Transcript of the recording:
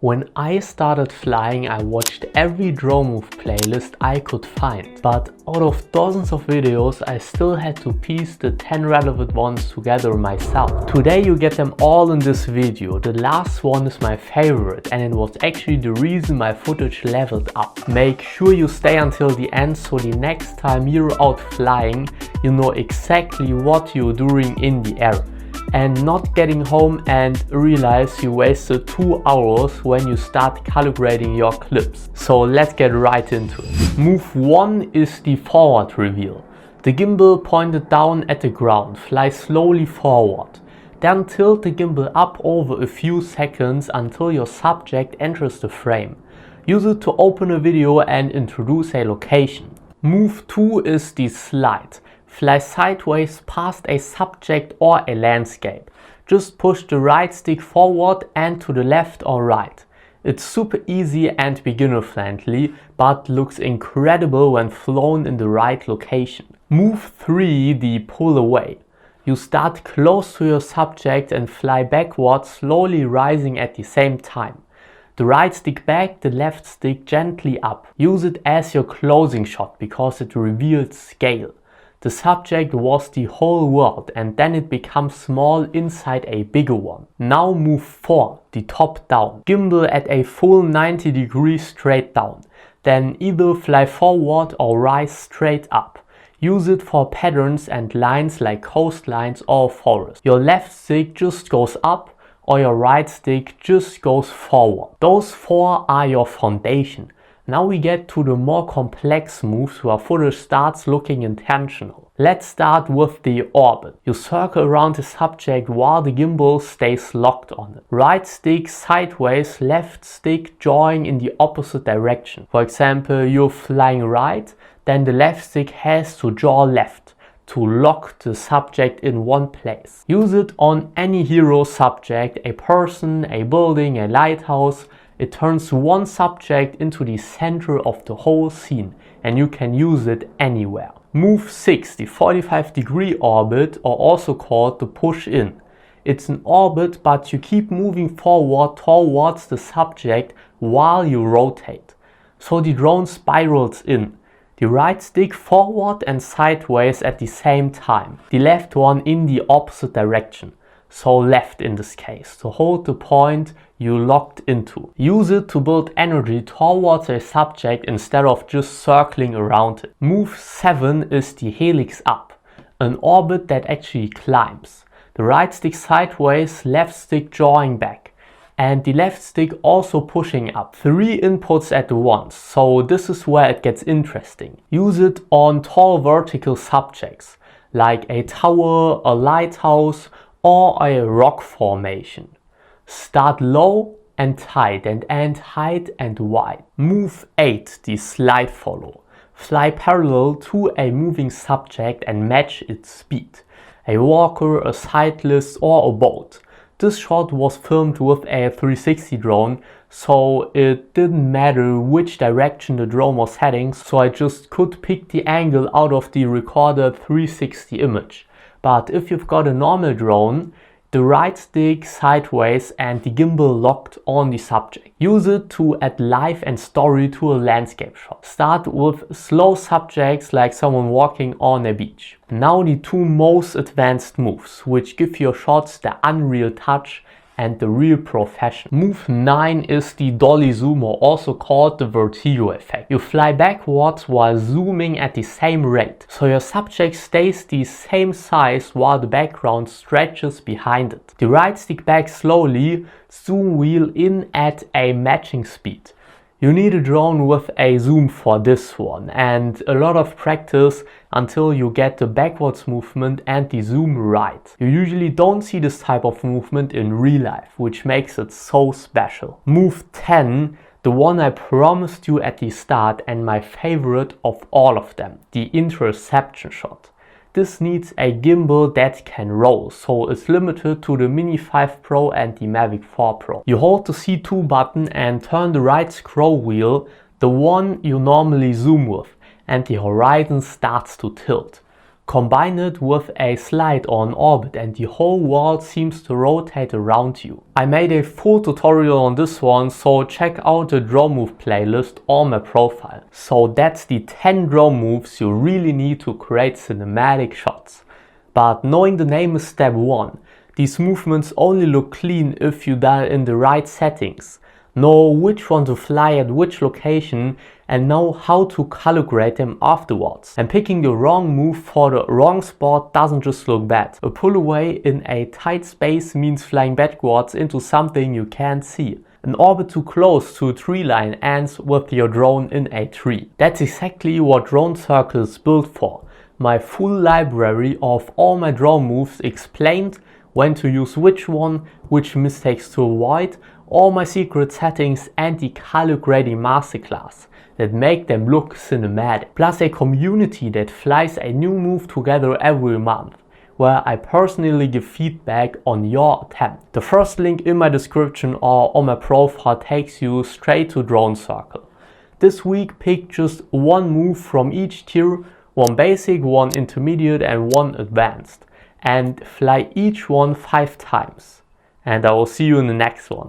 When I started flying, I watched every drone move playlist I could find, but out of dozens of videos, I still had to piece the 10 relevant ones together myself. Today you get them all in this video. The last one is my favorite and it was actually the reason my footage leveled up. Make sure you stay until the end so the next time you're out flying, you know exactly what you're doing in the air. And not getting home and realize you wasted 2 hours when you start calibrating your clips. So let's get right into it. Move 1 is the forward reveal. The gimbal pointed down at the ground, fly slowly forward. Then tilt the gimbal up over a few seconds until your subject enters the frame. Use it to open a video and introduce a location. Move 2 is the slide. Fly sideways past a subject or a landscape. Just push the right stick forward and to the left or right. It's super easy and beginner friendly, but looks incredible when flown in the right location. Move 3, the pull away. You start close to your subject and fly backwards, slowly rising at the same time. The right stick back, the left stick gently up. Use it as your closing shot because it reveals scale. The subject was the whole world and then it becomes small inside a bigger one. Now move 4, the top down. Gimbal at a full 90 degrees straight down. Then either fly forward or rise straight up. Use it for patterns and lines like coastlines or forest. Your left stick just goes up or your right stick just goes forward. Those 4 are your foundation. Now we get to the more complex moves where footage starts looking intentional. Let's start with the orbit. You circle around the subject while the gimbal stays locked on it. Right stick sideways, left stick jawing in the opposite direction. For example, you're flying right, then the left stick has to jaw left to lock the subject in one place. Use it on any hero subject, a person, a building, a lighthouse. It turns one subject into the center of the whole scene and you can use it anywhere. Move 6, the 45-degree orbit, or also called the push-in. It's an orbit but you keep moving forward towards the subject while you rotate. So the drone spirals in. The right stick forward and sideways at the same time. The left one in the opposite direction. So left in this case, to hold the point you locked into. Use it to build energy towards a subject instead of just circling around it. Move 7 is the helix up, an orbit that actually climbs. The right stick sideways, left stick drawing back, and the left stick also pushing up. 3 inputs at once, so this is where it gets interesting. Use it on tall vertical subjects, like a tower, a lighthouse, or a rock formation. Start low and tight and end height and wide. Move 8, the slide follow. Fly parallel to a moving subject and match its speed. A walker, a cyclist or a boat. This shot was filmed with a 360 drone, so it didn't matter which direction the drone was heading, so I just could pick the angle out of the recorded 360 image. But if you've got a normal drone, the right stick sideways and the gimbal locked on the subject. Use it to add life and story to a landscape shot. Start with slow subjects like someone walking on a beach. Now the 2 most advanced moves, which give your shots the unreal touch and the real profession. Move 9 is the dolly zoom, or also called the vertigo effect. You fly backwards while zooming at the same rate, so your subject stays the same size while the background stretches behind it. The right stick back slowly, zoom wheel in at a matching speed. You need a drone with a zoom for this one and a lot of practice until you get the backwards movement and the zoom right. You usually don't see this type of movement in real life, which makes it so special. Move 10, the one I promised you at the start and my favorite of all of them, the interception shot. This needs a gimbal that can roll, so it's limited to the Mini 5 Pro and the Mavic 4 Pro. You hold the C2 button and turn the right scroll wheel, the one you normally zoom with, and the horizon starts to tilt. Combine it with a slide or an orbit and the whole world seems to rotate around you. I made a full tutorial on this one, so check out the drone move playlist on my profile. So that's the 10 drone moves you really need to create cinematic shots. But knowing the name is step 1. These movements only look clean if you dial in the right settings. Know which one to fly at which location and know how to calibrate them afterwards. And picking the wrong move for the wrong spot doesn't just look bad. A pull away in a tight space means flying backwards into something you can't see. An orbit too close to a tree line ends with your drone in a tree. That's exactly what Drone Circle is built for. My full library of all my drone moves explained when to use which one, which mistakes to avoid, all my secret settings and the calibrating masterclass that make them look cinematic. Plus a community that flies a new move together every month, where I personally give feedback on your attempt. The first link in my description or on my profile takes you straight to Drone Circle. This week pick just one move from each tier, one basic, one intermediate and one advanced, and fly each one 5 times. And I will see you in the next one.